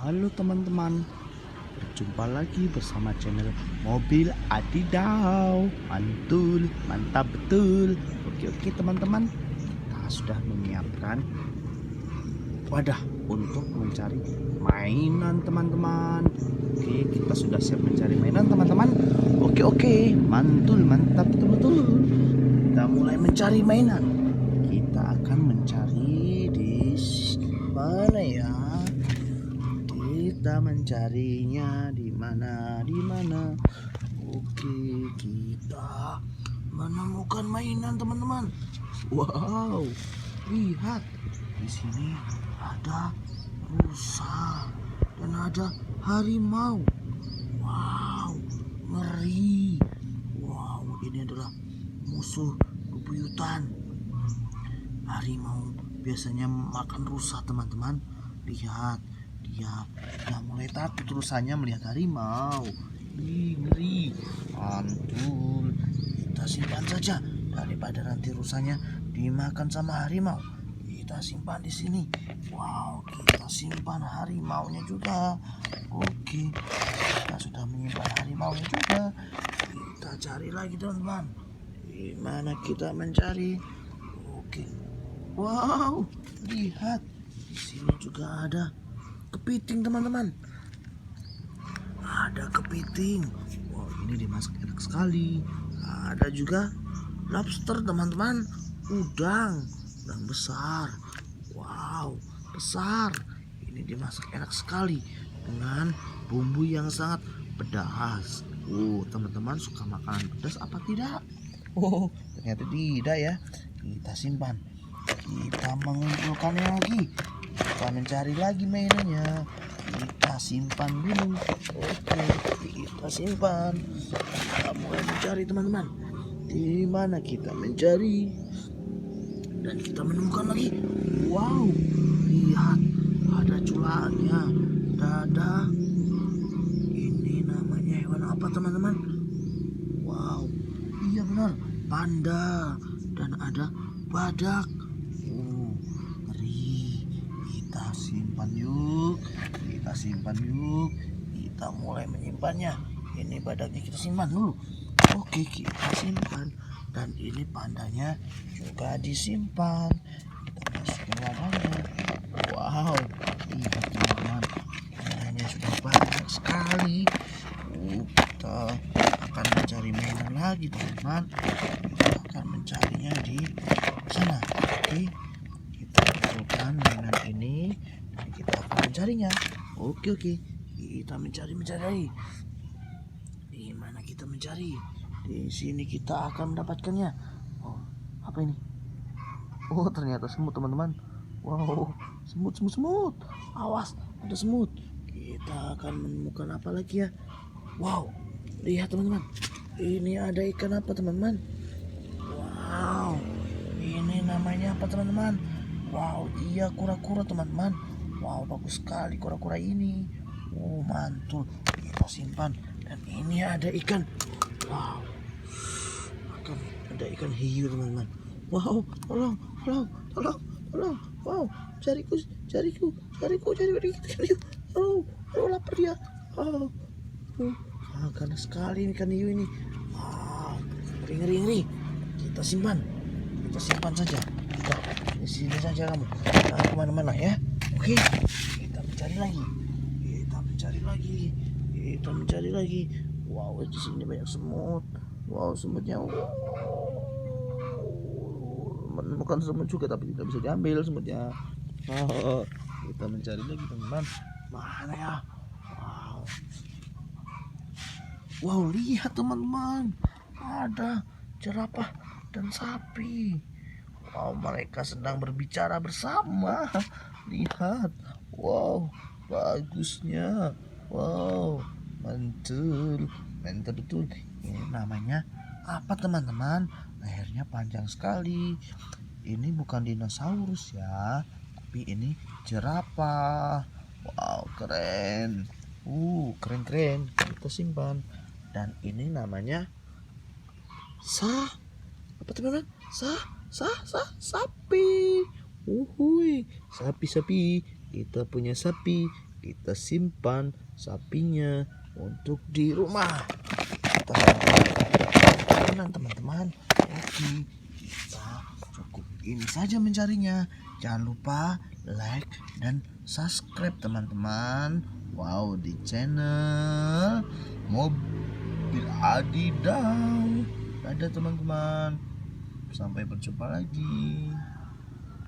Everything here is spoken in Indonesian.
Halo teman-teman, berjumpa lagi bersama channel Mobil Adidau. Mantul, mantap betul. Oke teman-teman, kita sudah menyiapkan wadah untuk mencari mainan teman-teman. Oke, kita sudah siap mencari mainan teman-teman. Oke, mantul, mantap betul-betul. Kita mulai mencari mainan. Kita akan mencari di mana ya? Kita mencarinya di mana? Oke, kita menemukan mainan teman-teman. Wow, lihat di sini ada rusa dan ada harimau. Wow, ngeri. Wow, ini adalah musuh bebuyutan. Harimau biasanya makan rusa teman-teman. Lihat, dia mulai takut rusanya melihat harimau. Ngeri. Mantul, kita simpan saja daripada nanti rusanya dimakan sama harimau. Kita simpan di sini. Wow, kita simpan harimaunya juga. Oke, kita sudah menyimpan harimaunya juga. Kita cari lagi teman-teman. Di mana kita mencari? Oke. Wow, lihat di sini juga ada kepiting teman-teman. Ada kepiting. Wow, ini dimasak enak sekali. Ada juga lobster teman-teman. Udang besar. Wow, besar. Ini dimasak enak sekali dengan bumbu yang sangat pedas. Teman-teman suka makanan pedas apa tidak? Ternyata tidak ya. Kita simpan. Kita mengumpulkannya lagi. Kita mencari lagi mainannya. Kita simpan dulu. Oke, kita simpan. Kita mulai mencari teman-teman. Di mana kita mencari? Dan kita menemukan lagi. Wow, lihat, ada culanya. Ada. Ini namanya hewan apa teman-teman? Wow, iya benar, panda. Dan ada badak. Ngeri. Kita simpan yuk. Kita mulai menyimpannya. Ini badaknya kita simpan dulu. Oke, kita simpan. Dan ini pandanya juga disimpan. Kita masukin wadahnya. Wow, lihat teman-teman, mainannya sudah banyak sekali. Kita akan mencari mainan lagi teman-teman. Kita akan mencarinya di sana. Oke, kita kumpulkan mainan ini. Kita akan mencarinya. Oke, kita mencari lagi. Di mana kita mencari? Di sini kita akan mendapatkannya. Oh, apa ini? Oh, ternyata semut teman-teman. Wow, semut. Awas, ada semut. Kita akan menemukan apa lagi ya? Wow, lihat teman-teman. Ini ada ikan apa teman-teman? Wow, ini namanya apa teman-teman? Wow, dia kura-kura teman-teman. Wow, bagus sekali kura-kura ini. Mantul. Kita simpan. Dan ini ada ikan. Wow, ada ikan hiu teman-teman. Wow, tolong. Wow, jariku. Lapar dia. Ganas sekali ikan hiu ini. Ngeri. Kita simpan saja. Di sini saja kamu. Jangan kemana-mana ya. Oke, kita mencari lagi. Wow, di sini banyak semut. Wow, semutnya. Menemukan semut juga tapi tidak bisa diambil semutnya. Kita mencari lagi teman-teman. Mana ya? Wow, lihat teman-teman. Ada jerapah dan sapi. Wow, mereka sedang berbicara bersama. Lihat. Wow, bagusnya. Wow, mantul betul. Ini namanya apa teman-teman? Lehernya panjang sekali. Ini bukan dinosaurus ya, tapi ini jerapah. Wow, keren. Keren. Kita simpan. Dan ini namanya apa teman-teman? Sapi. Sapi. Kita punya sapi. kita simpan sapinya untuk di rumah. Teman-teman, oke, kita cukup ini saja mencarinya. Jangan lupa like dan subscribe teman-teman. Wow, di channel Mobil Adidang. Dadah teman-teman, sampai berjumpa lagi.